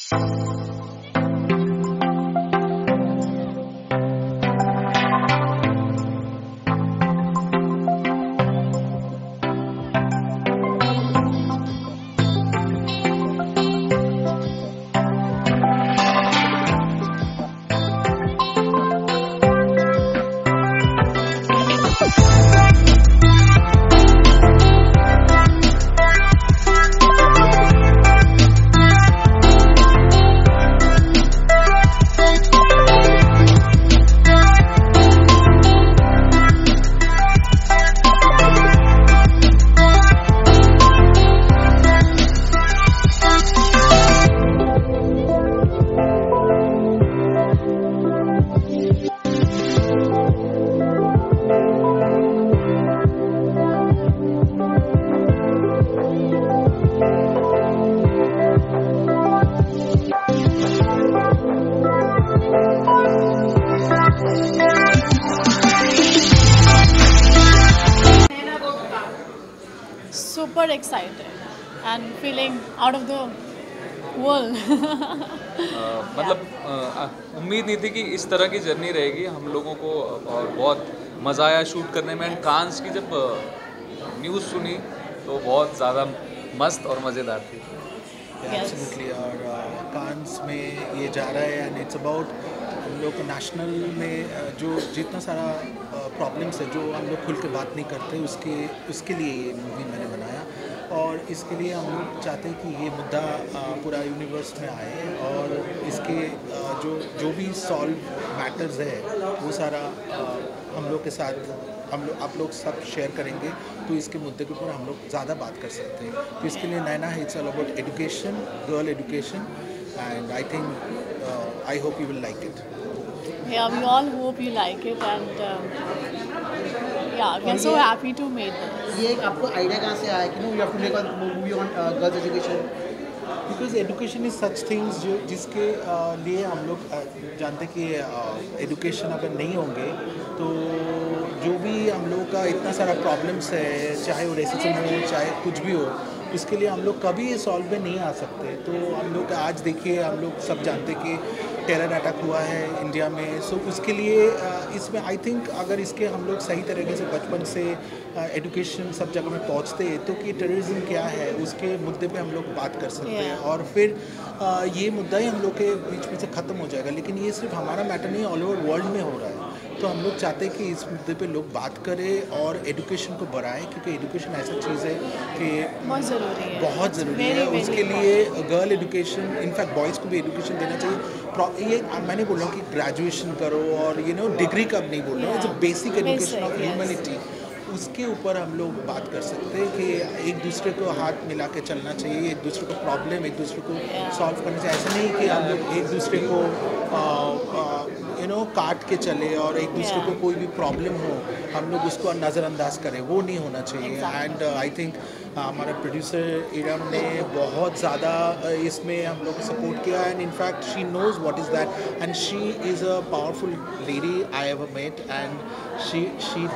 Super excited and feeling out of the world. उम्मीद नहीं थी कि इस तरह की जर्नी रहेगी हम लोगों को, और बहुत मज़ा आया शूट करने में। एंड कांस की जब न्यूज़ सुनी तो बहुत ज़्यादा मस्त और मज़ेदार थी। एब्सोल्युटली। और कांस में ये जा रहा है एंड इट्स अबाउट हम लोग नेशनल में जो जितना सारा प्रॉब्लम्स है जो हम लोग खुल के बात नहीं करते, उसके लिए ये मूवी मैंने बनाया। और इसके लिए हम लोग चाहते हैं कि ये मुद्दा पूरा यूनिवर्स में आए और इसके जो भी सॉल्व मैटर्स है वो सारा हम लोग के साथ आप लोग सब शेयर करेंगे, तो इसके मुद्दे के ऊपर हम लोग ज़्यादा बात कर सकते हैं। तो इसके लिए नैना है, it's all about education, girl education, and I think I hope you will like it. Yeah, we all hope you like it, and yeah, we're so happy to make this. ये आपको आइडिया कहाँ से आया कि no you have to make a movie on girls education? Because education is such things जिसके लिए हम लोग जानते कि एजुकेशन अगर नहीं होंगे तो जो भी हम लोग का इतना सारा प्रॉब्लम्स है, चाहे वो रेसिज्म हो चाहे कुछ भी हो, उसके लिए हम लोग कभी सॉल्व में नहीं आ सकते। तो हम लोग आज देखिए, हम लोग सब जानते कि टेरर अटैक हुआ है इंडिया में। सो उसके लिए इसमें आई थिंक अगर इसके हम लोग सही तरीके से बचपन से एजुकेशन सब जगह में पहुंचते तो कि टेररिज्म क्या है उसके मुद्दे पे हम लोग बात कर सकते हैं, और फिर ये मुद्दा ही हम लोग के बीच में से ख़त्म हो जाएगा। लेकिन ये सिर्फ हमारा मैटर नहीं, ऑल ओवर वर्ल्ड में हो रहा है। तो हम लोग चाहते हैं कि इस मुद्दे पे लोग बात करें और एजुकेशन को बढ़ाएं, क्योंकि एजुकेशन ऐसा चीज़ है कि बहुत ज़रूरी है। उसके लिए गर्ल एजुकेशन, इनफैक्ट बॉयज़ को भी एजुकेशन देना चाहिए। ये मैं नहीं बोल रहा हूँ कि ग्रेजुएशन करो और डिग्री कब नहीं बोल रहा हूँ, it's a basic education of humanity. उसके ऊपर हम लोग बात कर सकते हैं कि एक दूसरे को हाथ मिला के चलना चाहिए, एक दूसरे को प्रॉब्लम एक दूसरे को सॉल्व करना चाहिए। ऐसा नहीं कि हम लोग एक दूसरे को काट के चले और एक दूसरे को कोई भी प्रॉब्लम हो हम लोग उसको नज़रअंदाज करें, वो नहीं होना चाहिए। एंड आई थिंक हमारा प्रोड्यूसर इरम ने बहुत ज़्यादा इसमें हम लोग को सपोर्ट किया, and in fact she knows what is that, and she is a powerful lady I ever met, and she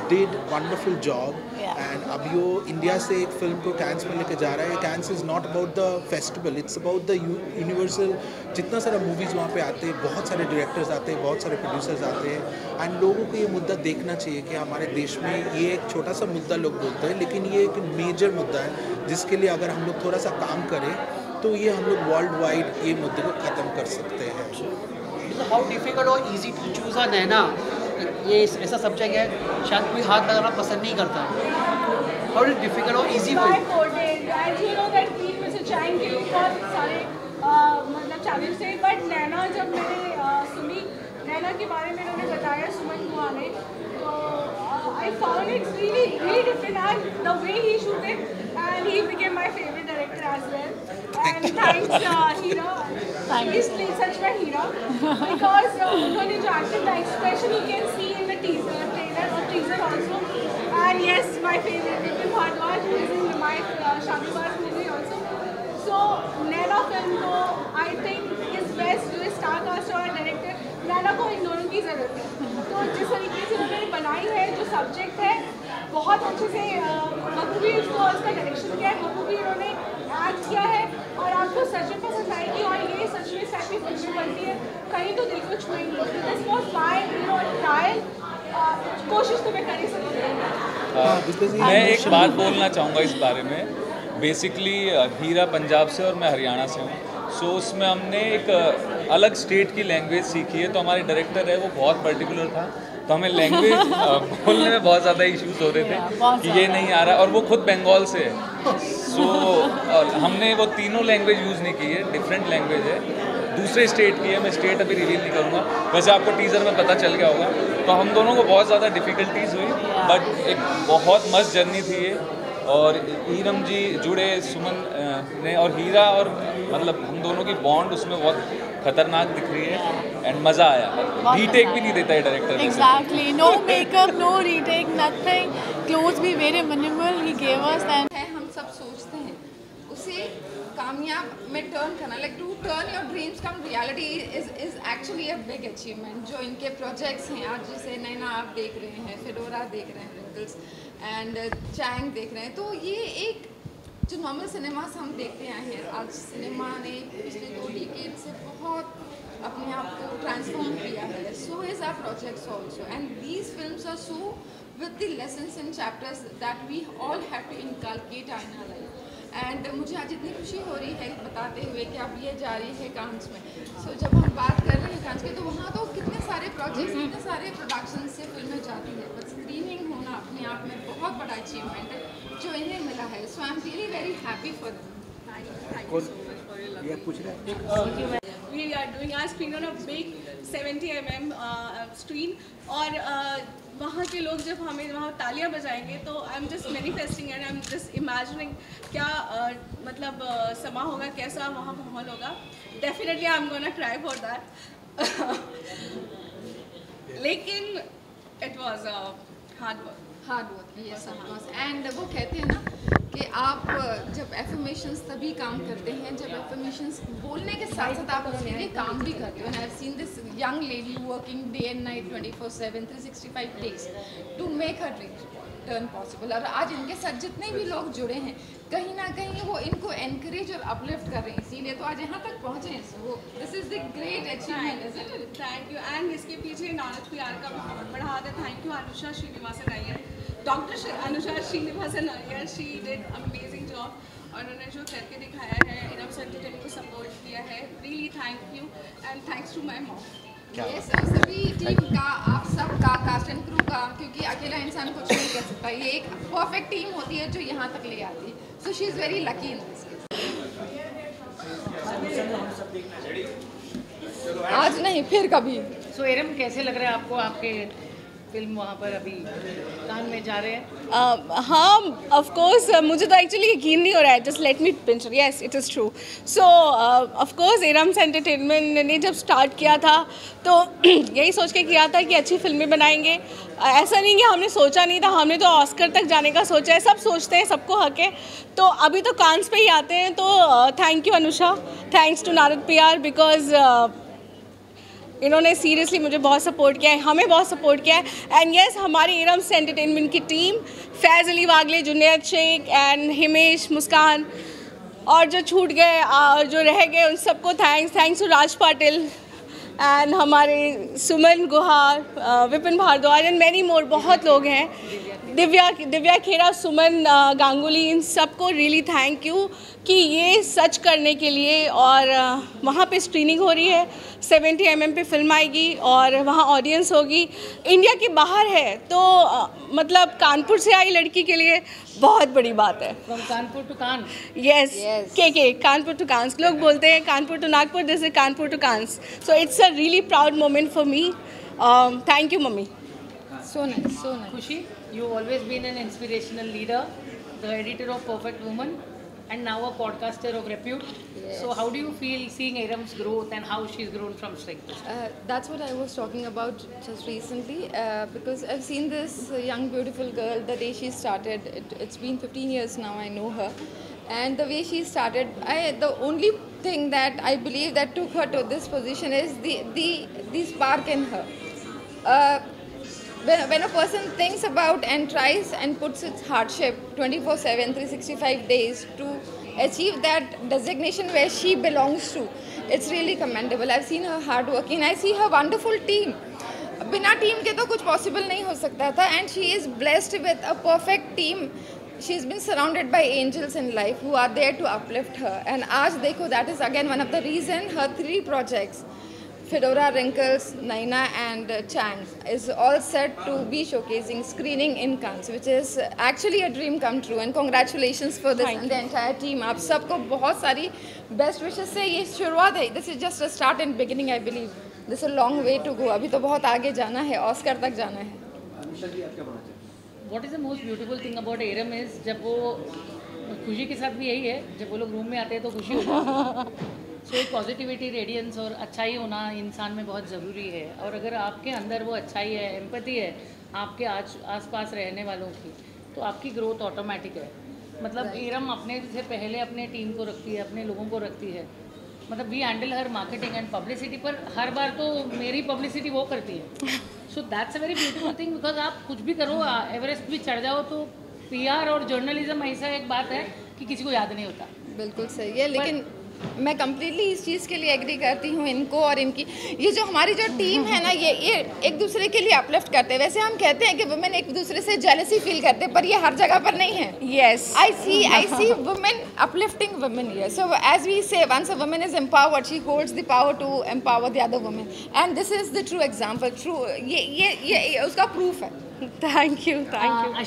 did wonderful job. And अभी वो इंडिया से एक फिल्म को कैंस में लेके जा रहा है। Cannes is not about the festival, it's about the universal. जितना सारा मूवीज़ वहाँ पे आते हैं, बहुत सारे डायरेक्टर्स आते हैं, बहुत सारे प्रोड्यूसर्स आते हैं, एंड लोगों को ये मुद्दा देखना चाहिए कि हमारे देश में ये एक छोटा सा मुद्दा लोग बोलते हैं, लेकिन ये एक मेजर मुद्दा है जिसके लिए अगर हम लोग थोड़ा सा काम करें तो ये हम लोग वर्ल्ड वाइड ये मुद्दे को ख़त्म कर सकते हैं। हाउ डिफिकल्ट और इजी टू चूज़ अ नैना? ये ऐसा सब्जेक्ट है शायद कोई हाथ लगाना पसंद नहीं करता। हाउ डिफिकल्ट और इजी मतलब चैलेंज थे, बट नैना जब मैंने सुनी, नैना के बारे में उन्होंने बताया सुमन बुआ ने, तो I found it really different, and the way he shoot it, and he became my favorite director as well. And thanks Hira, he's played such a Hira because उन्होंने जो acted, the expression you can see in the trailer or teaser also. And yes, my favorite Vipin Bhardwaj, who is in my Shadibaaz movie also. So Naina film को I think is best, जो star cast और director, नैना को इन दोनों की ज़रूरत है। तो जिस तरीके से उन्होंने बनाई है, जो सब्जेक्ट है बहुत अच्छे से, बखूबी उसको उसका डायरेक्शन किया है, बखूबी उन्होंने एक्ट किया है, और आपको सच में पसंद आएगी। और ये सच में कुछ हुई नहीं, so this was my trial. कोशिश तो मैं कर ही सकती हूँ। मैं एक बात बोलना चाहूँगा इस बारे में। बेसिकली हीरा पंजाब से और मैं हरियाणा से हूँ, सो उसमें हमने एक अलग स्टेट की लैंग्वेज सीखी है। तो हमारे डायरेक्टर है वो बहुत पर्टिकुलर था, तो हमें लैंग्वेज बोलने में बहुत ज़्यादा इश्यूज हो रहे थे कि ये नहीं आ रहा, और वो खुद बंगाल से है। सो हमने वो तीनों लैंग्वेज यूज़ नहीं की है, डिफरेंट लैंग्वेज है, दूसरे स्टेट की है। मैं स्टेट अभी रिवील नहीं करूँगा, वैसे आपको टीज़र में पता चल गया होगा। तो हम दोनों को बहुत ज़्यादा डिफ़िकल्टीज हुई, बट एक बहुत मस्त जर्नी थी ये। और ईरम जी जुड़े, सुमन ने, और हीरा, और मतलब हम दोनों की बॉन्ड उसमें बहुत खतरनाक दिख रही है, एंड मज़ा आया। रीटेक भी नहीं देता है director. Exactly, no makeup, no retake, nothing. Clothes भी very minimal he gave us, and है, हम सब सोचते हैं उसे कामयाब में टर्न करना, like to turn your dreams come reality is actually a big achievement. जो इनके प्रोजेक्ट्स हैं आज, जैसे नैना आप देख रहे हैं, फेडोरा देख रहे हैं, रिंकल्स एंड चैंग देख रहे हैं, तो ये एक जो नॉर्मल सिनेमास हम देखते आए हैं, आज सिनेमा ने पिछले 2 डिकेड से बहुत अपने आप को ट्रांसफॉर्म किया है। So is our projects also, and these films are so with the lessons and chapters that we all have to inculcate in our life. And मुझे आज इतनी खुशी हो रही है बताते हुए कि अब ये जा रही है कांस में। सो जब हम बात कर रहे हैं कांस के, तो वहाँ तो कितने सारे प्रोजेक्ट्स, कितने सारे प्रोडक्शन से फिल्में जाती है, बट स्क्रीनिंग होना अपने आप में बहुत बड़ा अचीवमेंट है जो इन्हें मिला है। So I am really very happy for them. We are doing our screen on a big 70 mm screen, और वहाँ के लोग जब हमें वहाँ तालियां बजाएंगे तो I am just manifesting and I am just imagining क्या मतलब समा होगा, कैसा वहाँ माहौल होगा। Definitely I am gonna try for that, लेकिन it was hard work. Yes and वो कहते हैं ना कि आप जब एफर्मेशंस तभी काम करते हैं जब एफर्मेशंस बोलने के साथ साथ आप उसके लिए काम भी करते हो। And I have seen this young lady working day and night 24/7 365 days to make her dream turn possible. और आज इनके साथ जितने भी लोग जुड़े हैं, कहीं ना कहीं वो इनको एनकरेज और अपलिफ्ट कर रहे हैं, इसीलिए तो आज यहाँ तक पहुँचे हैं। So this is the great achievement. Thank you. And इसके पीछे नारद प्यार का बहुत बड़ा हाथ है। Thank you Anusha Srinivasan Iyer, doctor Anusha Srinivasan Iyer, she did amazing job. और उन्होंने जो करके दिखाया है, इरम एंटरटेनमेंट को सपोर्ट किया है, really thank you and thanks to my mom. Yes, और सभी टीम का, आप सबका, कास्ट एंड क्रू का, क्योंकि अकेला इंसान कुछ नहीं कर सकता। ये एक परफेक्ट टीम होती है जो यहाँ तक ले आती है। So she is very lucky in this case. आज नहीं, फिर कभी। सो इरम, कैसे लग रहा है आपको, आपके फिल्म वहाँ पर अभी कान में जा रहे हैं? हाँ, ऑफ कोर्स मुझे तो एक्चुअली यकीन नहीं हो रहा है। Just let me pinch her, yes it is true. So of course Iram's entertainment ने जब स्टार्ट किया था तो यही सोच के किया था कि अच्छी फिल्में बनाएंगे। ऐसा नहीं कि हमने सोचा नहीं था, हमने तो ऑस्कर तक जाने का सोचा है। सब सोचते हैं, सबको हक है। तो अभी तो कांस पे ही आते हैं। तो thank you Anusha, thanks to Narad PR, because इन्होंने सीरियसली मुझे बहुत सपोर्ट किया है, हमें बहुत सपोर्ट किया है। एंड येस, हमारी इरम्स एंटरटेनमेंट की टीम, फैज़ अली वागले, जुनैद शेख एंड हिमेश, मुस्कान, और जो छूट गए और जो रह गए उन सबको thanks to Raj Patil and हमारे Suman Guhar, Vipin Bhardwaj and many more, बहुत लोग हैं, दिव्या खेरा, सुमन गांगुली, इन सबको रियली थैंक यू कि ये सच करने के लिए। और वहाँ पे स्क्रीनिंग हो रही है, 70 mm पे फिल्म आएगी और वहाँ ऑडियंस होगी। इंडिया के बाहर है तो मतलब कानपुर से आई लड़की के लिए बहुत बड़ी बात है। From Kanpur to Cannes. Yes, के कानपुर टू कांस। लोग बोलते हैं Kanpur to Nagpur, this is Kanpur to Cannes. So it's a really proud moment for me. Thank you mummy. So nice, so nice. Khushi, you've always been an inspirational leader, the editor of Perfect Woman, and now a podcaster of repute. Yes. So how do you feel seeing Iram's growth and how she's grown from strength to strength? That's what I was talking about just recently, because I've seen this young beautiful girl the day she started. It's been 15 years now, I know her, and the way she started, the only thing that I believe that took her to this position is the spark in her. When a person thinks about and tries and puts its hardship 24/7 365 days to achieve that designation where she belongs to, It's really commendable. I've seen her hard working. I see her wonderful team. बिना team के तो कुछ possible नहीं हो सकता था. And she is blessed with a perfect team. She's been surrounded by angels in life who are there to uplift her. And आज देखो, that is again one of the reason her 3 projects, Fedora, Wrinkles, Naina and Chang, is all set to be showcasing screening in Cannes, which is actually a dream come true. And congratulations for this and the entire team. आप सबको बहुत सारी best wishes से ये शुरुआत है. This is just a start and beginning, I believe. This is a long way to go. अभी तो बहुत आगे जाना है, ऑस्कर तक जाना है. What is the most beautiful thing about Aram is जब वो खुशी के साथ भी यही है, जब वो लोग रूम में आते हैं तो खुशी होती है. सो एक पॉजिटिविटी, रेडियंस और अच्छाई होना इंसान में बहुत ज़रूरी है. और अगर आपके अंदर वो अच्छाई है, एम्पैथी है आपके आसपास रहने वालों की, तो आपकी ग्रोथ ऑटोमेटिक है. मतलब एरम अपने से पहले अपने टीम को रखती है, अपने लोगों को रखती है. मतलब we handle her marketing and publicity, पर हर बार तो मेरी पब्लिसिटी वो करती है. So that's a very beautiful thing, because आप कुछ भी करो, एवरेस्ट भी चढ़ जाओ, तो PR और जर्नलिज्म ऐसा एक बात है कि किसी को याद नहीं होता. बिल्कुल सही है, लेकिन मैं कम्प्लीटली इस चीज़ के लिए एग्री करती हूँ इनको और इनकी. ये जो हमारी जो टीम है ना, ये एक दूसरे के लिए अपलिफ्ट करते हैं. वैसे हम कहते हैं कि वुमेन एक दूसरे से जेलसी फील करते हैं, पर ये हर जगह पर नहीं है. Yes. I see women uplifting women here. So as we say, once a woman is empowered, she holds the power to empower the other women. And this is the true example. True, ये उसका proof है. Thank you.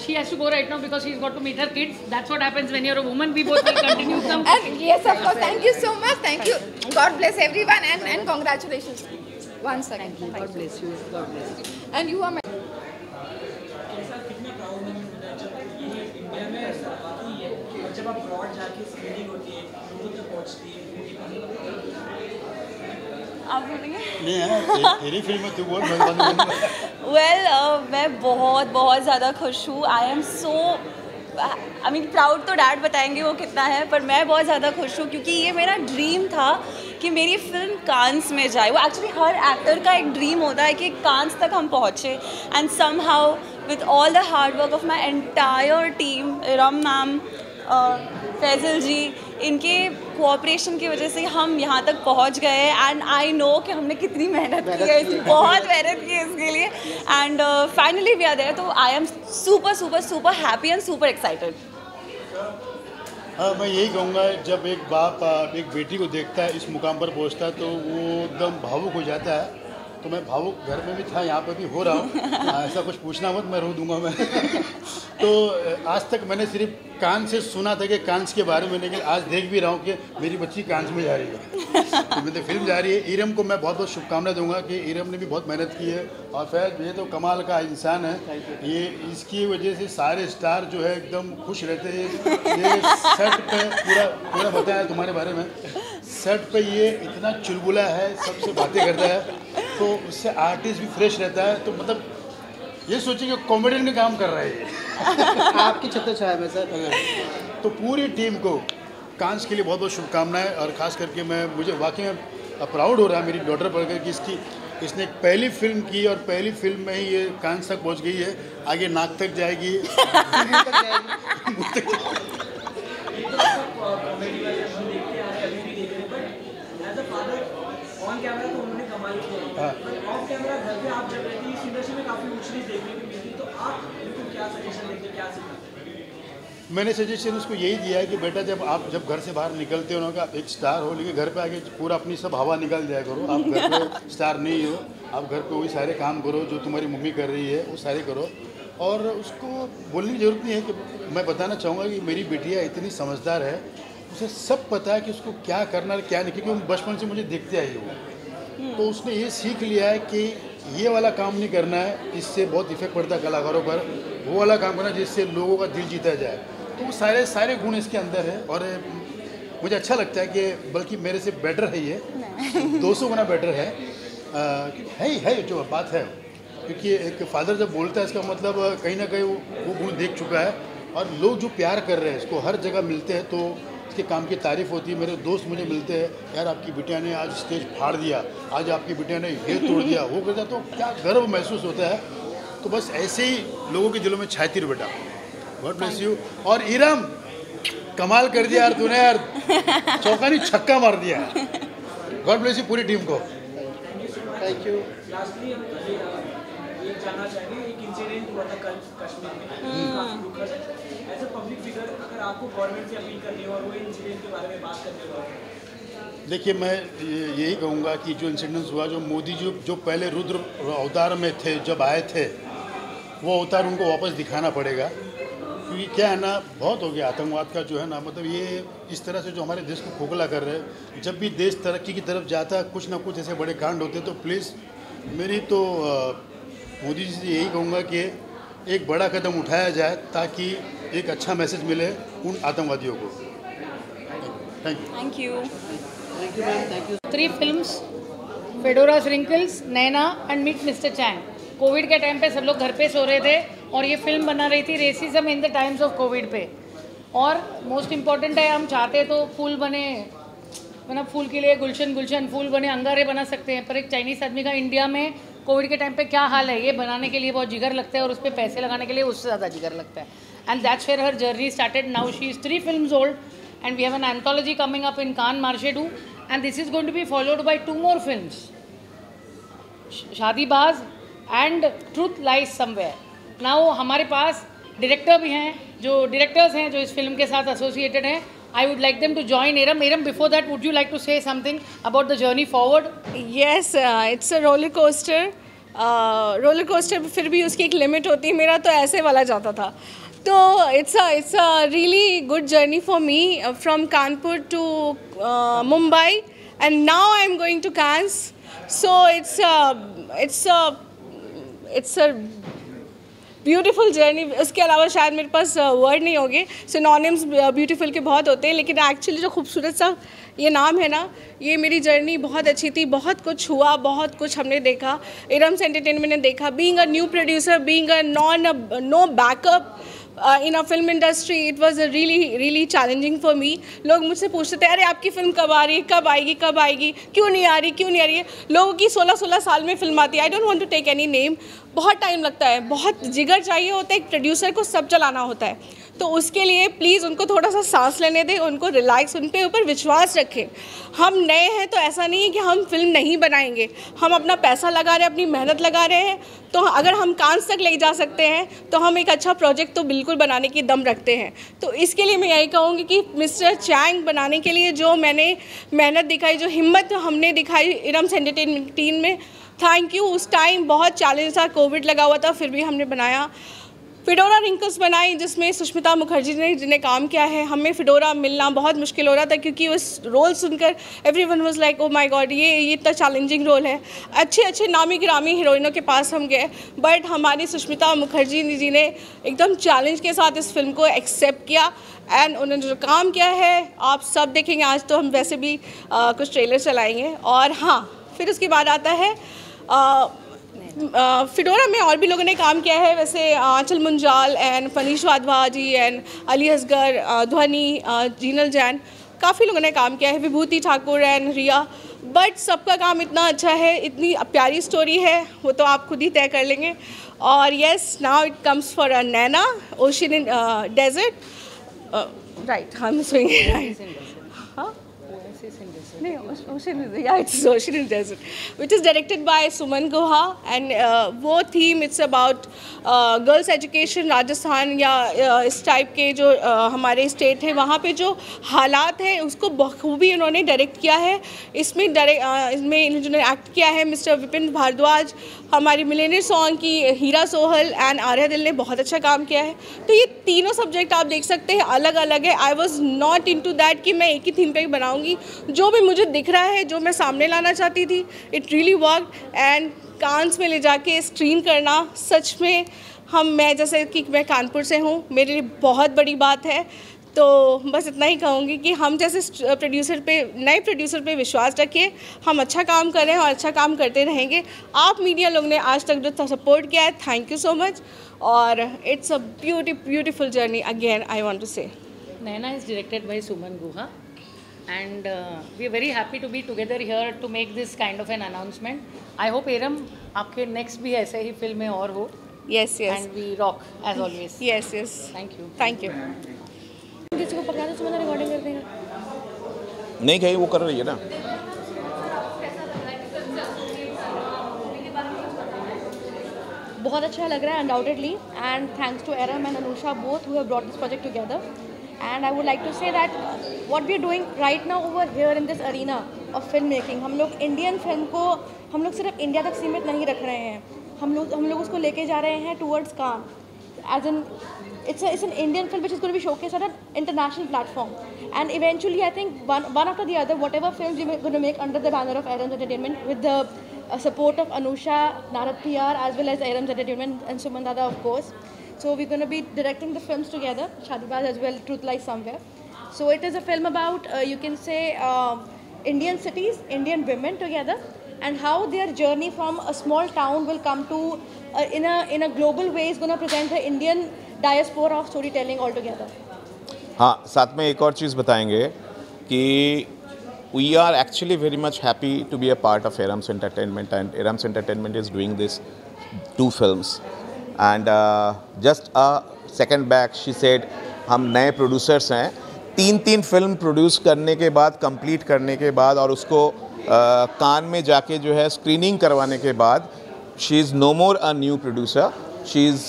She has to go right now because she's got to meet her kids. That's what happens when you're a woman. We both will continue some. And yes, of course. Thank you so much. Thank you. God bless everyone and congratulations once again. Thank you. God bless you. God bless you. And you are my. जब आप broad जाके screening होती है, लोगों तक पहुंचती है, आप बोलेंगे? नहीं है, तेरी फिल्म में तू बोल, मैं बंद करूँगा. Well, मैं बहुत ज़्यादा खुश हूँ. I am so proud. तो डैड बताएंगे वो कितना है, पर मैं बहुत ज़्यादा खुश हूँ क्योंकि ये मेरा ड्रीम था कि मेरी फिल्म कांस में जाए. वो एक्चुअली हर एक्टर का एक ड्रीम होता है कि कांस तक हम पहुँचे. And somehow with all the hard work of my entire team, रम मैम, फैजल जी, इनके कोऑपरेशन की वजह से हम यहाँ तक पहुँच गए. एंड आई नो कि हमने कितनी मेहनत की है, बहुत मेहनत की है इसके लिए. And finally we are there. तो I am super happy and super excited. हाँ, मैं यही कहूँगा, जब एक बाप एक बेटी को देखता है, इस मुकाम पर पहुँचता है, तो वो एकदम भावुक हो जाता है. तो मैं भावुक घर में भी था, यहाँ पर भी हो रहा हूँ. ऐसा कुछ पूछना मत, मैं रो दूंगा मैं. तो आज तक मैंने सिर्फ कान से सुना था कि कांस के बारे में, लेकिन आज देख भी रहा हूँ कि मेरी बच्ची कांस में जा रही है. तो मेरी फिल्म जा रही है. इरम को मैं बहुत बहुत शुभकामनाएं दूंगा कि इरम ने भी बहुत मेहनत की है. और फैज, ये तो कमाल का इंसान है. ये इसकी वजह से सारे स्टार जो है एकदम खुश रहते हैं. ये सेट पे पूरा बताया तुम्हारे बारे में. सेट पे ये इतना चुलबुला है, सबसे बातें करता है, तो उससे आर्टिस्ट भी फ्रेश रहता है. तो मतलब ये सोचिए कि कॉमेडियन का काम कर रहा है. आपकी छत्रछाया में सर. तो पूरी टीम को कांस के लिए बहुत बहुत शुभकामनाएं. और ख़ास करके मुझे वाकई में प्राउड हो रहा है मेरी डॉटर पढ़कर कि इसने एक पहली फिल्म की और पहली फिल्म में ही ये कांस तक पहुंच गई है. आगे नाक तक जाएगी, मुंह तक जाएगी. ऑन कैमरा तो उन्होंने कमाल किया, ऑफ कैमरा घर पे आप जब रहती इस इंडस्ट्री में काफ़ी मुश्किल देखने को मिलती. तो आप बिल्कुल क्या सजेशन देंगे, क्या सिखाते? मैंने सजेशन उसको यही दिया है कि बेटा, जब घर से बाहर निकलते हो ना, का एक स्टार हो, लेकिन घर पे आके पूरा अपनी सब हवा निकाल जाया करो. आप घर पे स्टार नहीं हो, आप घर पे वही सारे काम करो जो तुम्हारी मम्मी कर रही है, वो सारे करो. और उसको बोलने की ज़रूरत नहीं है कि मैं बताना चाहूँगा कि मेरी बेटियाँ इतनी समझदार है, उसे सब पता है कि उसको क्या करना है क्या नहीं, क्योंकि वो बचपन से मुझे देखते आई हो. तो उसने ये सीख लिया है कि ये वाला काम नहीं करना है, इससे बहुत इफेक्ट पड़ता है कलाकारों पर. वो वाला काम करना है जिससे लोगों का दिल जीता जाए. तो वो सारे गुण इसके अंदर है. और मुझे अच्छा लगता है कि बल्कि मेरे से बेटर है, ये 200 गुना बेटर है जो बात है. क्योंकि एक फादर जब बोलता है, इसका मतलब कहीं ना कहीं वो गुण देख चुका है. और लोग जो प्यार कर रहे हैं इसको हर जगह मिलते हैं, तो इसके काम की तारीफ़ होती है. मेरे दोस्त मुझे मिलते हैं, यार आपकी बिटिया ने आज स्टेज फाड़ दिया, आज आपकी बिटिया ने ये तोड़ दिया, वो कर दिया. तो क्या गर्व महसूस होता है. तो बस ऐसे ही लोगों के दिलों में छाती रहो बेटा. God bless you. और इरम, कमाल कर दिया यार तूने, यार चौका नहीं छक्का मार दिया. गॉड ब्लेस यू पूरी टीम को। Thank you. लास्टली हम ये जानना चाहेंगे, एक इंसिडेंट हुआ था कल कश्मीर में, काफी दुखद है। एज अ पब्लिक फिगर अगर आपको गवर्नमेंट से अपील करनी हो और वो इंसिडेंट के बारे में बात करनी हो, देखिए मैं यही कहूँगा कि जो इंसिडेंस हुआ, जो मोदी जी जो पहले रुद्र अवतार में थे, जब आए थे, वो अवतार उनको वापस दिखाना पड़ेगा। क्योंकि क्या है ना, बहुत हो गया आतंकवाद का जो है ना, मतलब ये इस तरह से जो हमारे देश को खोखला कर रहे हैं। जब भी देश तरक्की की तरफ जाता है, कुछ ना कुछ ऐसे बड़े कांड होते हैं। तो प्लीज़ मेरी तो मोदी जी से यही कहूँगा कि एक बड़ा कदम उठाया जाए ताकि एक अच्छा मैसेज मिले उन आतंकवादियों को। Thank you. Thank you ma'am, thank you. 3 films, Fedora श्रिंकल्स, Naina and meet mister Chang. Covid के टाइम पे सब लोग घर पे सो रहे थे और ये फिल्म बना रही थी racism in the times of Covid पे। और मोस्ट इम्पॉर्टेंट है, हम चाहते तो फूल बने, मतलब फूल के लिए गुलशन गुलशन, फूल बने अंगारे बना सकते हैं, पर एक चाइनीज़ आदमी का इंडिया में कोविड के टाइम पे क्या हाल है, ये बनाने के लिए बहुत जिगर लगता है और उस पर पैसे लगाने के लिए उससे ज़्यादा जिगर लगता है। And that's where her journey started. Now she is 3 films old and we have an anthology coming up in Cannes Marchedu, and this is going to be followed by 2 more films, Shaadibaaz and truth lies somewhere. Now हमारे पास director भी हैं, जो directors हैं जो इस film के साथ एसोसिएटेड हैं। I would like them to join Eram. Eram, before that would you like to say something about the journey forward? Yes, it's a roller coaster. Roller coaster फिर भी उसकी एक लिमिट होती है, मेरा तो ऐसे वाला जाता था। तो it's a really good journey for me from Kanpur to Mumbai and now I am going to Cannes. So it's a beautiful journey. उसके अलावा शायद मेरे पास वर्ड नहीं होंगे। सिनोनिम्स ब्यूटीफुल के बहुत होते हैं, लेकिन एक्चुअली जो खूबसूरत सा ये नाम है ना, ये मेरी जर्नी बहुत अच्छी थी। बहुत कुछ हुआ, बहुत कुछ हमने देखा, इरम्स एंटरटेनमेंट ने देखा। Being a new producer, being a no backup in a film industry, it was really challenging for me. लोग मुझसे पूछते थे, अरे आपकी फ़िल्म कब आ रही है, कब आएगी, क्यों नहीं आ रही है। लोगों की 16 साल में फिल्म आती है। I don't want to take any name. बहुत टाइम लगता है, बहुत जिगर चाहिए होता है, एक प्रोड्यूसर को सब चलाना होता है। तो उसके लिए प्लीज़ उनको थोड़ा सा सांस लेने दें, उनको रिलैक्स, उन पे ऊपर विश्वास रखें। हम नए हैं तो ऐसा नहीं है कि हम फिल्म नहीं बनाएंगे। हम अपना पैसा लगा रहे हैं, अपनी मेहनत लगा रहे हैं। तो अगर हम कांस तक ले जा सकते हैं तो हम एक अच्छा प्रोजेक्ट तो बिल्कुल बनाने की दम रखते हैं। तो इसके लिए मैं यही कहूँगी कि मिस्टर चैंग बनाने के लिए जो मैंने मेहनत दिखाई, जो हिम्मत हमने दिखाई इरम्स एंटरटेनमेंट टीम में, थैंक यू। उस टाइम बहुत चैलेंज था, कोविड लगा हुआ था, फिर भी हमने बनाया। फेडोरा रिंकल्स बनाई जिसमें सुष्मिता मुखर्जी ने जिन्हें काम किया है। हमें फेडोरा मिलना बहुत मुश्किल हो रहा था क्योंकि उस रोल सुनकर everyone was like oh my God, ये इतना चैलेंजिंग रोल है। अच्छे नामी गिरामी हीरोइनों के पास हम गए, बट हमारी सुष्मिता मुखर्जी जी ने एकदम चैलेंज के साथ इस फिल्म को एक्सेप्ट किया एंड उन्होंने जो काम किया है आप सब देखेंगे। आज तो हम वैसे भी कुछ ट्रेलर चलाएँगे। और हाँ, फिर उसके बाद आता है फेडोरा में और भी लोगों ने काम किया है, वैसे आंचल मुंजाल एंड फनीश वाधवा जी एंड अली असगर, ध्वनि, जीनल जैन, काफ़ी लोगों ने काम किया है, विभूति ठाकुर एंड रिया। बट सबका काम इतना अच्छा है, इतनी प्यारी स्टोरी है, वो तो आप खुद ही तय कर लेंगे। और yes, now it comes for a Naina, ocean in desert, right, हम सुनेंगे, राइट, हाँ, Ocean in Desert, which is directed by Suman Guha, and वो theme it's about girls education Rajasthan या इस टाइप के जो हमारे स्टेट है वहाँ पे जो हालात हैं उसको बखूबी उन्होंने डायरेक्ट किया है। इसमें इन्होंने एक्ट किया है मिस्टर विपिन भारद्वाज, हमारी मिलेनियर सॉन्ग की हीरा सोहल एंड आर्या दिल ने बहुत अच्छा काम किया है। तो ये तीनों सब्जेक्ट आप देख सकते हैं अलग अलग है। I was not into that कि मैं एक ही थीम पे बनाऊंगी। जो भी मुझे दिख रहा है, जो मैं सामने लाना चाहती थी, इट रियली वर्क। एंड कांस में ले जाके स्क्रीन करना सच में मैं जैसे कि मैं कानपुर से हूँ, मेरे लिए बहुत बड़ी बात है। तो बस इतना ही कहूँगी कि हम जैसे नए प्रोड्यूसर पे विश्वास रखिए। हम अच्छा काम कर रहे हैं और अच्छा काम करते रहेंगे। आप मीडिया लोग ने आज तक जो सपोर्ट किया है, थैंक यू सो मच। और it's a beautiful journey again, I want to say. Naina is directed by Suman Guha and we are very happy to be together here to make this kind of an announcement. I hope एरम आपके next भी ऐसे ही फिल्में और हो। Yes. And we rock as always. Yes. Thank you. किसी को पकड़ा दो, सुमन रिकॉर्डिंग कर देगा। नहीं कहीं वो कर रही है ना। बहुत अच्छा लग रहा है undoubtedly, and thanks to Eram and Anusha both who have brought this project together. And I would like to say that what we are doing right now over here in this arena of film making, हम लोग Indian film को हम लोग सिर्फ India तक सीमित नहीं रख रहे हैं, हम लोग उसको लेके जा रहे हैं towards Cannes, as in it's an Indian film which is going to be showcased on an international platform, and eventually I think one after the other, whatever films we're going to make under the banner of Airams Entertainment with the support of Anusha, Narad PR, as well as Airams Entertainment and Suman Dada, of course. So we're going to be directing the films together, Shadibaz as well, Truth Lies Somewhere. So it is a film about you can say Indian cities, Indian women together, and how their journey from a small town will come to in a global way is going to present the Indian diaspora of storytelling altogether. हाँ, साथ में एक और चीज़ बताएंगे कि we are actually very much happy to be a part of Airams Entertainment, and Airams Entertainment is doing this 2 films. And just a second back she said हम नए producers हैं, 3 फिल्म प्रोड्यूस करने के बाद, कंप्लीट करने के बाद और उसको कान में जाके जो है स्क्रीनिंग करवाने के बाद, she is no more a new producer, she is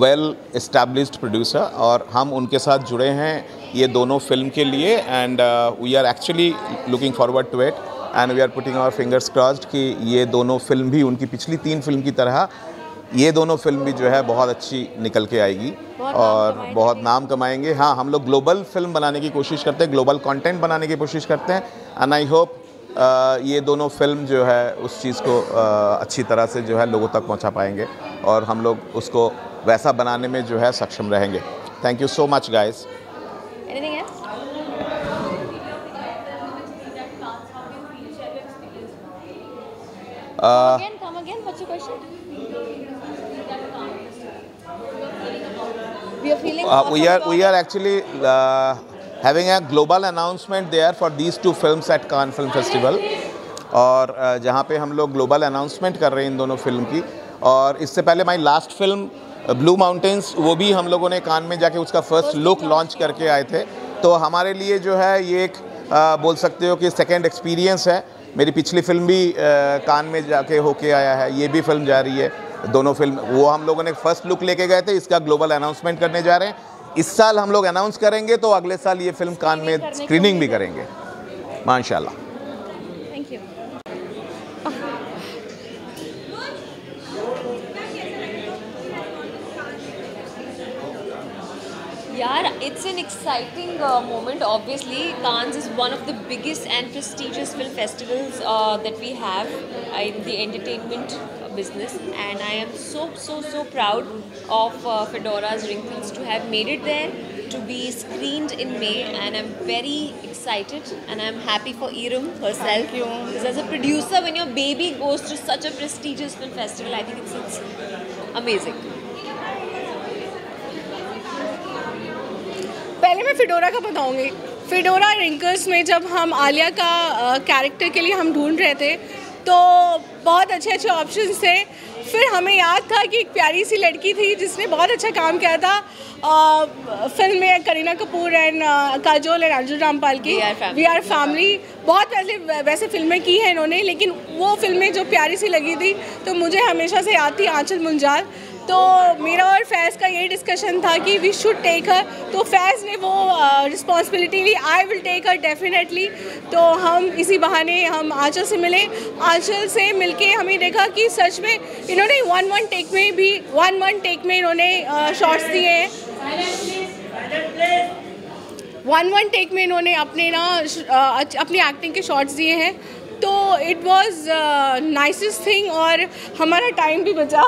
well established producer, और हम उनके साथ जुड़े हैं ये दोनों फिल्म के लिए. And we are actually looking forward to it, and we are putting our fingers crossed कि ये दोनों फिल्म भी उनकी पिछली 3 फिल्म की तरह ये दोनों फिल्म भी जो है बहुत अच्छी निकल के आएगी और बहुत नाम कमाएंगे. हाँ, हम लोग ग्लोबल फिल्म बनाने की कोशिश करते हैं, ग्लोबल कंटेंट बनाने की कोशिश करते हैं, एंड आई होप ये दोनों फिल्म जो है उस चीज़ को अच्छी तरह से जो है लोगों तक पहुंचा पाएंगे और हम लोग उसको वैसा बनाने में जो है सक्षम रहेंगे. Thank you so much guys. Anything else? Come again. What's your question? We are actually having a global announcement there for these 2 films at Cannes Film Festival, और जहाँ पे हम लोग ग्लोबल अनाउंसमेंट कर रहे हैं इन दोनों फिल्म की. और इससे पहले my last film blue mountains, वो भी हम लोगों ने कान में जाके उसका फर्स्ट लुक लॉन्च करके आए थे. तो हमारे लिए जो है ये एक बोल सकते हो कि सेकेंड एक्सपीरियंस है. मेरी पिछली फिल्म भी कान में जाके होके आया है, ये भी फिल्म जा रही है. दोनों फिल्म वो हम लोगों ने फर्स्ट लुक लेके गए थे, इसका ग्लोबल अनाउंसमेंट करने जा रहे हैं. इस साल हम लोग अनाउंस करेंगे तो अगले साल ये फिल्म कान में स्क्रीनिंग भी करेंगे माशाल्लाह. Thank you. Yeah, it's an exciting moment. Obviously, Cannes is one of the biggest and prestigious film festivals that we have in the entertainment business, and I am so proud of Fedora's Wrinkles to have made it there, to be screened in May, and I'm very excited and I'm happy for Iram herself. Because as a producer, when your baby goes to such a prestigious film festival, I think it's amazing. पहले मैं फिडोरा का बताऊंगी. फिडोरा wrinkles में जब हम आलिया का character के लिए हम ढूंढ रहे थे तो बहुत अच्छे ऑप्शंस थे. फिर हमें याद था कि एक प्यारी सी लड़की थी जिसने बहुत अच्छा काम किया था फिल्म में, करीना कपूर एंड काजोल एंड अर्जुन रामपाल की वी आर फैमिली. बहुत पहले वैसे फिल्में की हैं इन्होंने, लेकिन वो फिल्में जो प्यारी सी लगी थी तो मुझे हमेशा से याद थी आंचल मुंजाल. तो मेरा और फैज़ का यही डिस्कशन था कि वी शुड टेक हर. तो फैज़ ने वो रिस्पॉन्सिबिलिटी ली. I will take her definitely. तो हम इसी बहाने हम आंचल से मिले. आंचल से मिलके हमें देखा कि सच में इन्होंने वन टेक में इन्होंने शॉट्स दिए हैं. वन टेक में इन्होंने अपनी एक्टिंग के शॉट्स दिए हैं. तो इट वॉज नाइसेस्ट थिंग और हमारा टाइम भी बचा.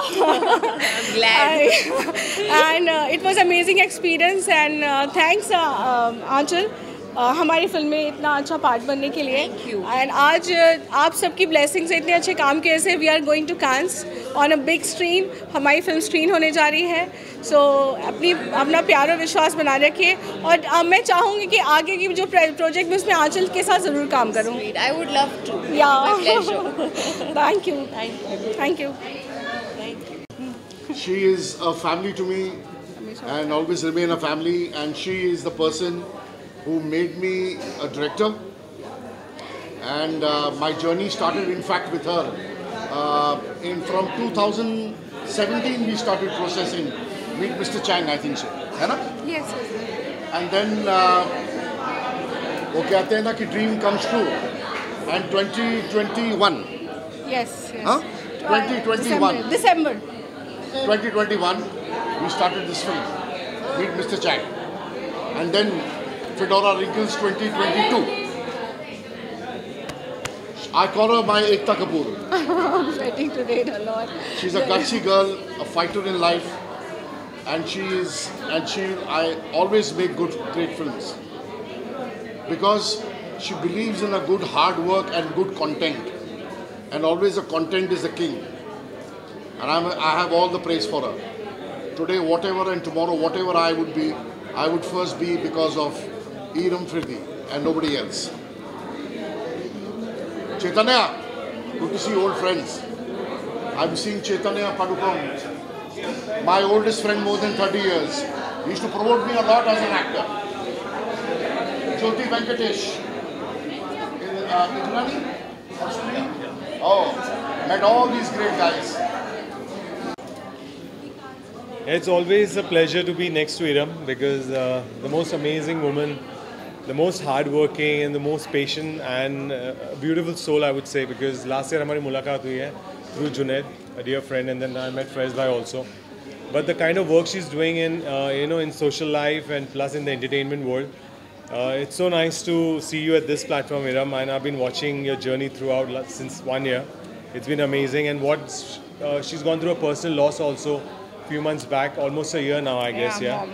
And it was amazing experience and thanks Aanchal हमारी फिल्म में इतना अच्छा पार्ट बनने के लिए. एंड आज आप सबकी ब्लेसिंग से इतने अच्छे काम किए से we are going to Cannes on a big screen. हमारी फिल्म स्क्रीन होने जा रही है. सो अपना प्यार और विश्वास बना रखिए. और मैं चाहूँगी कि आगे की जो प्रोजेक्ट में उसमें आंचल के साथ ज़रूर काम करूँ. I would love to. Thank you. Thank you. She is a family to me and always remain a family, and she is the person who made me a director, and my journey started in fact with her from 2000 17 we started processing Meet Mr. Chang, I think so, है ना? Yes, yes. And then वो कहते हैं ना कि dream comes true. And 2021. Yes, yes. Huh? 2021. December. 2021, we started this film, Meet Mr. Chang. And then Fedora Wrinkles 2022. I call her my Ekta Kapoor. I'm waiting to read a lot. She's a gutsy girl, a fighter in life, and I always make great films because she believes in a good hard work and good content, and always the content is the king. And I have all the praise for her. Today, whatever, and tomorrow, whatever I would be, I would first be because of Iram Fridi and nobody else. Chaitanya, good to see old friends. I'm seeing Chaitanya Padukone, my oldest friend more than 30 years. He used to promote me a lot as an actor. Jyoti Venkatesh, Idrani? Oh, met all these great guys. It's always a pleasure to be next to Iram because the most amazing woman, the most hardworking and the most patient and beautiful soul, I would say, because last year हमारी मुलाकात हुई है through Junaid, a dear friend, and then I met Faiz Bhai also. But the kind of work she's doing in in social life and plus in the entertainment world, it's so nice to see you at this platform, Iram, and I've been watching your journey throughout since 1 year. It's been amazing, and she's gone through a personal loss also. Few months back, almost a year now, I guess, yeah.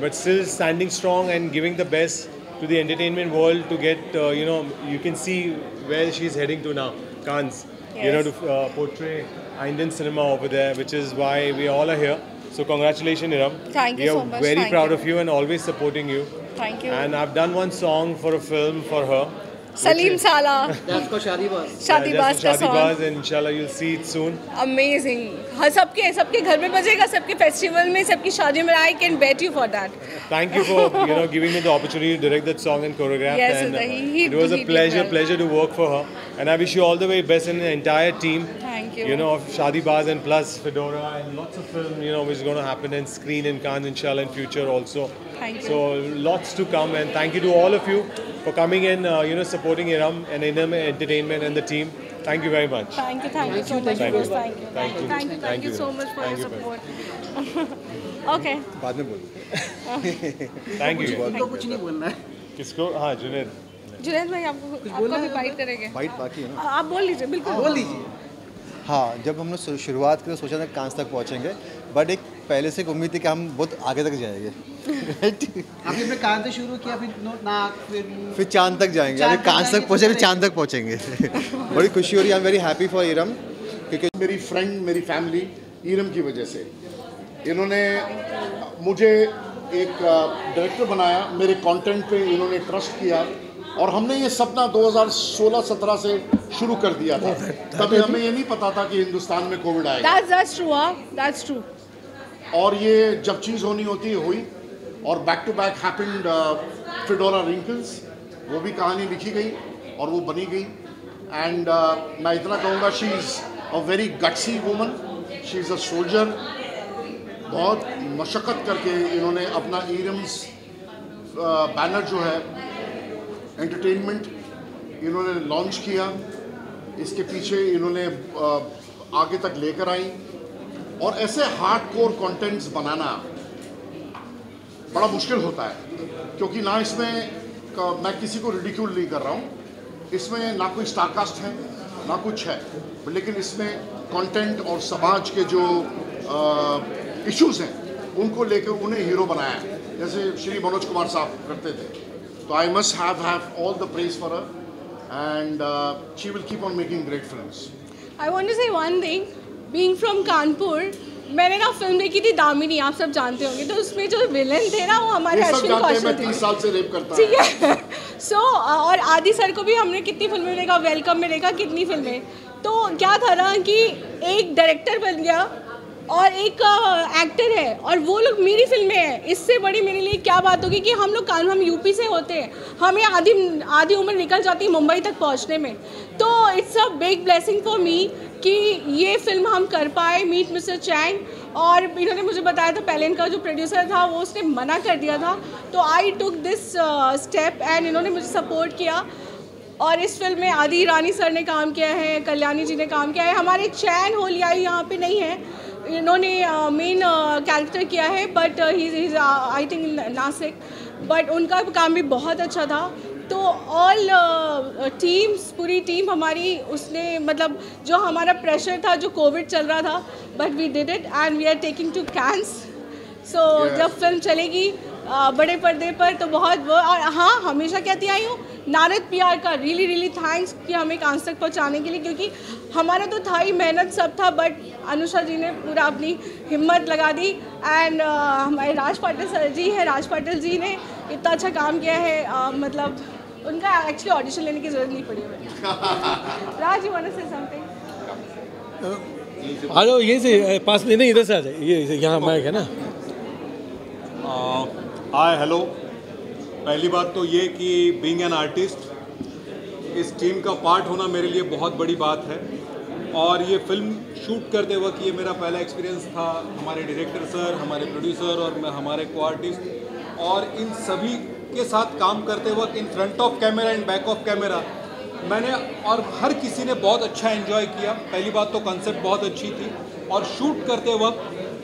But still standing strong and giving the best to the entertainment world to get, you can see where she's heading to now, Cannes, to portray Indian cinema over there, which is why we all are here. So congratulations, Iram. Thank you so much. We are very proud of you and always supporting you. Thank you. And I've done one song for a film for her. Salim Sala. That's for Shadi Baaz. Shadi Baaz का song. And inshallah you'll see it soon. Amazing. हाँ सबके घर में बजेगा, सबके festival में, सबकी शादी में. I can bet you for that. Thank you for giving me the opportunity to direct that song and choreograph. Yes, and it was a pleasure to work for her. And I wish you all the very best in the entire team. Thank you. Of Shadi Baaz and plus Fedora and lots of film which is going to happen and screen in Cannes inshallah in future also. Thank you. So lots to come, and thank you to all of you for coming in, supporting Iram and Iram Entertainment and the team. Thank you very much. Thank you so much. Thank you so much for your support. Okay. बाद में बोल. Thank you. कुछ नहीं बोलना है. किसको? हाँ, जुनैद. जुनैद भाई आपको भी बाइट करेंगे. बाइट बाकी है ना? आप बोल लीजिए, बिल्कुल बोल लीजिए. हाँ, जब हमने शुरुआत की तो सोचा था कांस तक पहुँचेंगे, बट एक पहले से एक उम्मीद थी कि हम बहुत आगे तक जाएंगे. आपने अपने कान से शुरू किया, फिर चांद तक जाएंगे. अभी कांस तक पहुँचे, फिर चांद तक पहुँचेंगे. बड़ी खुशी हो रही है. I am very happy for Iram, क्योंकि मेरी फ्रेंड, मेरी फैमिली इरम की वजह से इन्होंने मुझे एक डायरेक्टर बनाया. मेरे कंटेंट पे इन्होंने ट्रस्ट किया और हमने ये सपना 2016-17 से शुरू कर दिया था. तभी हमें ये नहीं पता था कि हिंदुस्तान में कोविड आएगा. That's true. और ये जब चीज़ होनी होती है हुई, और back to back happened fedora wrinkles. वो भी कहानी लिखी गई और वो बनी गई. एंड मैं इतना कहूँगा, she is a very gutsy woman, she is a soldier. बहुत मशक्क़त करके इन्होंने अपना इरम्स बैनर जो है एंटरटेनमेंट इन्होंने लॉन्च किया. इसके पीछे इन्होंने आगे तक लेकर आई. और ऐसे हार्डकोर कंटेंट्स बनाना बड़ा मुश्किल होता है, क्योंकि ना इसमें मैं किसी को रिडिक्यूल नहीं कर रहा हूँ. इसमें ना कोई स्टारकास्ट है ना कुछ है, लेकिन इसमें कंटेंट और समाज के जो इश्यूज हैं उनको लेकर उन्हें हीरो बनाया है, जैसे श्री मनोज कुमार साहब करते थे. तो I must have all the praise for her, and she will keep on making great films. I want to say one thing. Being from Kanpur, मैंने ना फिल्म देखी थी दामिनी, आप सब जानते होंगे. तो उसमें जो विलन थे ना वो हमारे अश्विन कौशल थे. 30 साल से रेप करता ठीक है. सो और आदि सर को भी हमने कितनी फिल्में देखा, वेलकम में देखा कितनी फिल्में. तो क्या था ना कि एक डायरेक्टर बन गया और एक एक्टर है और वो लोग मेरी फिल्में हैं. इससे बड़ी मेरे लिए क्या बात होगी कि हम लोग हम यूपी से होते हैं, हमें आधी उम्र निकल जाती है मुंबई तक पहुंचने में. तो it's a big blessing for me कि ये फिल्म हम कर पाए, मीट मिस्टर चैंग। और इन्होंने मुझे बताया था पहले, इनका जो प्रोड्यूसर था वो उसने मना कर दिया था, तो आई टुक दिस स्टेप एंड इन्होंने मुझे सपोर्ट किया। और इस फिल्म में आदि ईरानी सर ने काम किया है, कल्याणी जी ने काम किया है, हमारे चैन होलियाई यहाँ पे नहीं है, इन्होंने मेन कैरेक्टर किया है, but he I think Nashik, but उनका काम भी बहुत अच्छा था। तो ऑल टीम्स, पूरी टीम हमारी, उसने मतलब जो हमारा प्रेशर था, जो कोविड चल रहा था, but we did it and we are taking to Cannes. So जब फिल्म चलेगी बड़े पर्दे पर तो बहुत वो, और हाँ हमेशा कहती आई हूँ नारद पीआर का रियली थैंक्स कि हमें कांस तक पहुँचाने के लिए, क्योंकि हमारा तो था ही, मेहनत सब था, बट अनुषा जी ने पूरा अपनी हिम्मत लगा दी। एंड हमारे राज पाटिल सर जी हैं, राज पाटिल जी ने इतना अच्छा काम किया है, मतलब उनका एक्चुअली ऑडिशन लेने की ज़रूरत नहीं पड़ी हमें। Raj, you want to say something? आ जाओ, यहीं से पास में, नहीं इधर से आ जाए, ये यहाँ माइक है ना। हाय हेलो, पहली बात तो ये कि बीइंग एन आर्टिस्ट इस टीम का पार्ट होना मेरे लिए बहुत बड़ी बात है। और ये फिल्म शूट करते वक्त ये मेरा पहला एक्सपीरियंस था। हमारे डायरेक्टर सर, हमारे प्रोड्यूसर और हमारे को आर्टिस्ट, और इन सभी के साथ काम करते वक्त in front of camera and back of camera मैंने, और हर किसी ने बहुत अच्छा एंजॉय किया। पहली बात तो कंसेप्ट बहुत अच्छी थी, और शूट करते वक्त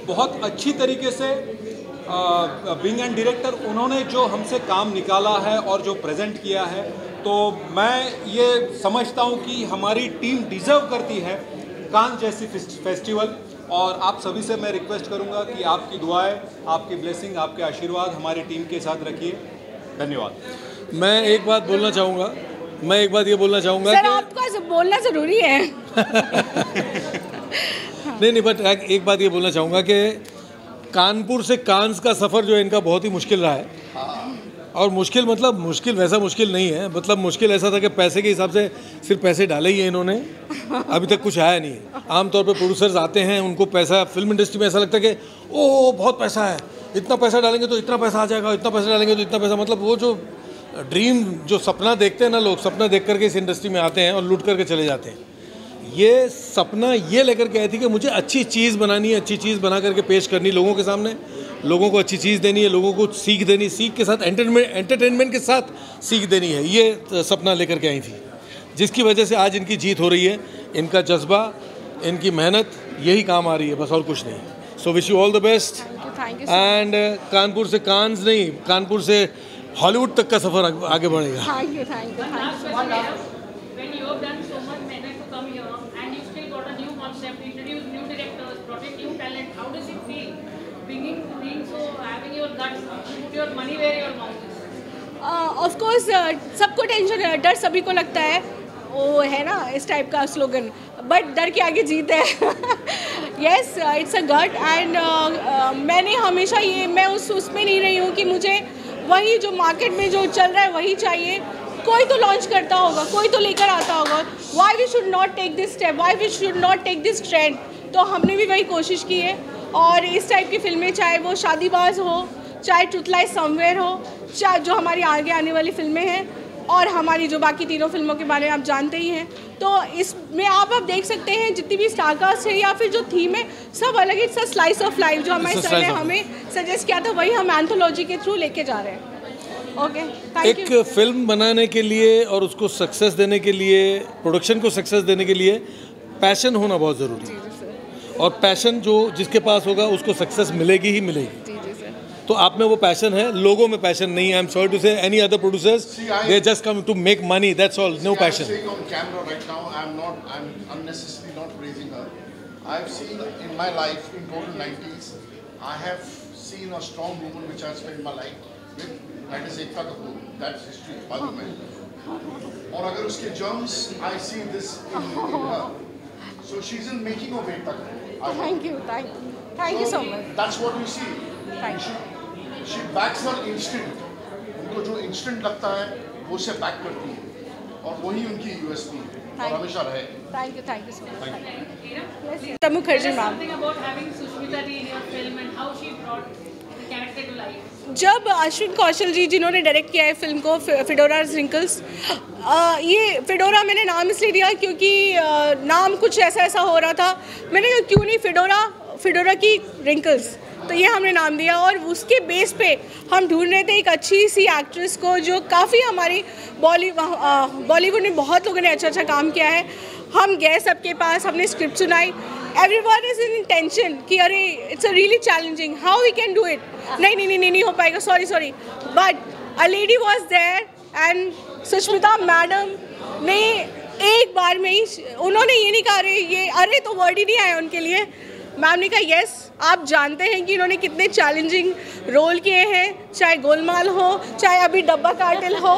बहुत अच्छी तरीके से बीइंग एंड डायरेक्टर उन्होंने जो हमसे काम निकाला है और जो प्रेजेंट किया है, तो मैं ये समझता हूँ कि हमारी टीम डिज़र्व करती है कान जैसी फेस्टिवल। और आप सभी से मैं रिक्वेस्ट करूँगा कि आपकी दुआएं, आपकी ब्लेसिंग, आपके आशीर्वाद हमारी टीम के साथ रखिए। धन्यवाद। मैं एक बात बोलना चाहूँगा, सर आपका बोलना ज़रूरी है। नहीं, बट एक बात ये बोलना चाहूँगा कि कानपुर से कांस का सफ़र जो है इनका बहुत ही मुश्किल रहा है। और मुश्किल मतलब मुश्किल वैसा मुश्किल नहीं है, मतलब मुश्किल ऐसा था कि पैसे के हिसाब से सिर्फ पैसे डाले ही हैं इन्होंने, अभी तक कुछ आया नहीं है। आमतौर पे प्रोड्यूसर्स आते हैं, उनको पैसा, फिल्म इंडस्ट्री में ऐसा लगता है कि ओह बहुत पैसा है, इतना पैसा डालेंगे तो इतना पैसा आ जाएगा, इतना पैसा डालेंगे तो इतना पैसा, मतलब वो जो ड्रीम, जो सपना देखते हैं ना लोग, सपना देख करके इस इंडस्ट्री में आते हैं और लूट करके चले जाते हैं। ये सपना ये लेकर के आई थी कि मुझे अच्छी चीज़ बनानी है, अच्छी चीज़ बना करके पेश करनी लोगों के सामने, लोगों को अच्छी चीज़ देनी है, लोगों को सीख देनी, सीख के साथ एंटरटेनमेंट के साथ सीख देनी है, ये सपना लेकर के आई थी, जिसकी वजह से आज इनकी जीत हो रही है। इनका जज्बा, इनकी मेहनत, यही काम आ रही है, बस और कुछ नहीं। So wish you all the best. And Kanpur से कांस नहीं, कानपुर से हॉलीवुड तक का सफ़र आगे बढ़ेगा। Thank you. When you have done so much manner to come here and you still got a new concept, introduced new directors, brought in new talent, how does it feel being so, having your guts to put your money where your mouth is? Of course, सबको tension है, डर सभी को लगता है, वो है ना इस टाइप का स्लोगन, बट डर के आगे जीत है। Yes, it's a gut. And मैंने हमेशा ये, मैं उसमें नहीं रही हूँ कि मुझे वही जो मार्केट में जो चल रहा है वही चाहिए। कोई तो लॉन्च करता होगा, कोई तो लेकर आता होगा, why we should not take this step, why we should not take this trend. तो हमने भी वही कोशिश की है, और इस टाइप की फिल्में, चाहे वो शादीबाज हो, चाहे ट्रुथ लाइज समवेयर हो, चाहे जो हमारी आगे आने वाली फिल्में हैं, और हमारी जो बाकी तीनों फिल्मों के बारे में आप जानते ही हैं, तो इसमें आप देख सकते हैं जितनी भी स्टारकास्ट है या फिर जो थीम है, सब अलग है। It's a slice of life, जो हमारे सर ने हमें सजेस्ट किया था, वही हम एंथोलॉजी के थ्रू लेके जा रहे हैं। Okay, thank you. एक फिल्म बनाने के लिए और उसको सक्सेस देने के लिए, प्रोडक्शन को सक्सेस देने के लिए पैशन होना बहुत ज़रूरी है, और पैशन जो जिसके पास होगा उसको सक्सेस मिलेगी ही मिलेगी। तो आप में वो पैशन है, लोगों में पैशन नहीं है। I am sorry to say any other producers, they just come to make money, that's all, no passion. I'm unnecessarily not praising her. I've seen in my life, in total 90s, I have seen a strong woman which I spent my life with, that is Ekta Kapoor. That's history, मालूम है। और अगर उसके germs, I see this in her. So she's in making of Ekta Kapoor. Thank you so much. That's what you see. Thank you. She backs her instinct. उनको जो instinct लगता है, वो से back करती है, और वही उनकी USP है। और हमेशा रहे। Thank you so much. Yes, Tamu Kharjan ma'am. Something about having Sushmita ji in your film and how she brought the जब अश्विन कौशल जी जिन्होंने डायरेक्ट किया है फिल्म को फिडोरा रिंकल्स, ये फिडोरा मैंने नाम इसलिए दिया क्योंकि नाम कुछ ऐसा हो रहा था, मैंने कहा क्यों नहीं फिडोरा की रिंकल्स, तो ये हमने नाम दिया। और उसके बेस पे हम ढूंढ रहे थे एक अच्छी सी एक्ट्रेस को जो काफ़ी हमारी बॉलीवुड में बहुत लोगों ने अच्छा काम किया है। हम गए सबके पास, हमने स्क्रिप्ट सुनाई, एवरीवन इज इन टेंशन कि अरे it's a really challenging, how we can do it, नहीं हो पाएगा, sorry, but a lady was there and Sushmita madam ने एक बार में ही, उन्होंने ये नहीं कहा अरे तो वर्ड ही नहीं आया उनके लिए। मैम ने कहा यस, आप जानते हैं कि इन्होंने कितने चैलेंजिंग रोल किए हैं, चाहे गोलमाल हो, चाहे अभी डब्बा कार्टेल हो,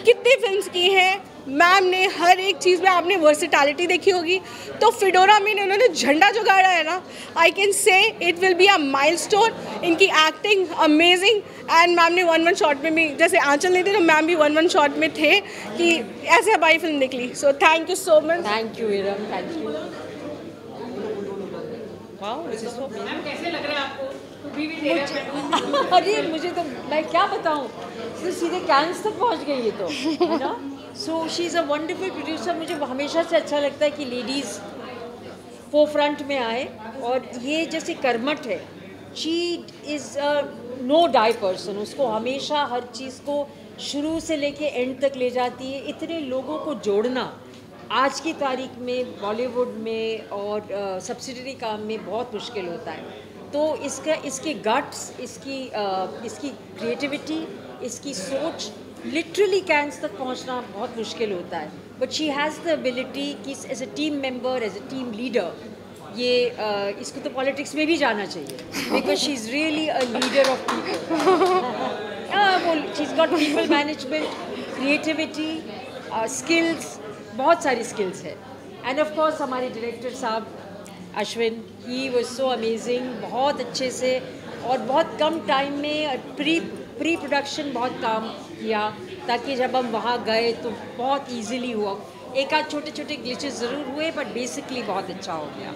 कितनी फिल्म्स की हैं। मैम ने हर एक चीज़ में, आपने वर्सेटैलिटी देखी होगी, तो फिडोरा में उन्होंने झंडा जो गाड़ा है ना, I can say it will be a milestone. इनकी एक्टिंग अमेजिंग, एंड मैम ने वन शॉट में भी, जैसे आंचल नहीं थे तो मैम भी वन शॉट में थे कि ऐसे हमारी फिल्म निकली। So thank you so much. Thank you Iram, thank you. कैसे लग रहा है आपको? अरे मुझे तो मैं क्या बताऊँ, तो सीधे कैंस तक पहुँच गई ये तो, है ना। So she is a wonderful producer. मुझे हमेशा से अच्छा लगता है कि लेडीज़ फोरफ्रंट में आए, और ये जैसे कर्मठ है, she is no die person, उसको हमेशा हर चीज़ को शुरू से लेके एंड तक ले जाती है। इतने लोगों को जोड़ना आज की तारीख में बॉलीवुड में और सब्सिडरी काम में बहुत मुश्किल होता है। तो इसके गट्स, इसकी क्रिएटिविटी, इसकी सोच, लिटरली कैंस तक पहुंचना बहुत मुश्किल होता है, but she has the ability कि as a team member, as a team leader, ये इसको तो पॉलिटिक्स में भी जाना चाहिए, because she is really a leader of people. She is got people management, creativity, skills, बहुत सारी स्किल्स है। एंड ऑफ कोर्स हमारे डायरेक्टर साहब Ashwin, he was so amazing, बहुत अच्छे से और बहुत कम टाइम में प्री प्रोडक्शन बहुत काम किया, ताकि जब हम वहाँ गए तो बहुत इजीली हुआ। एक आध छोटे ग्लिचेस ज़रूर हुए, बट बेसिकली बहुत अच्छा हो गया।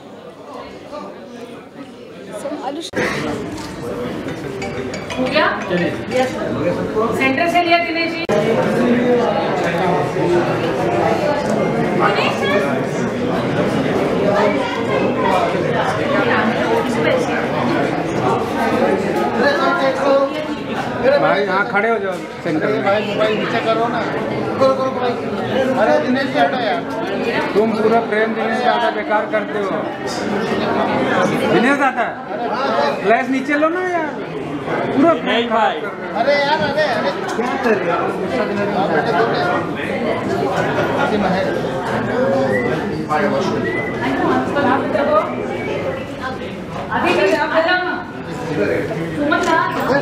हो गया? सेंटर से लिया दिनेश जी। भाई यहाँ खड़े हो जाओ सेंटर में। भाई मोबाइल नीचे करो ना, करो भाई। अरे दिनेश जी हटो यार, तुम पूरा प्रेम दिनेश ज़्यादा बेकार करते हो। दिनेश दादा फ्लैश नीचे लो ना यार, पूरा नहीं भाई। अरे यार अरे क्या कर रहे हो?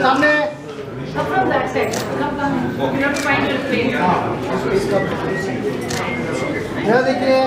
सामने देखिए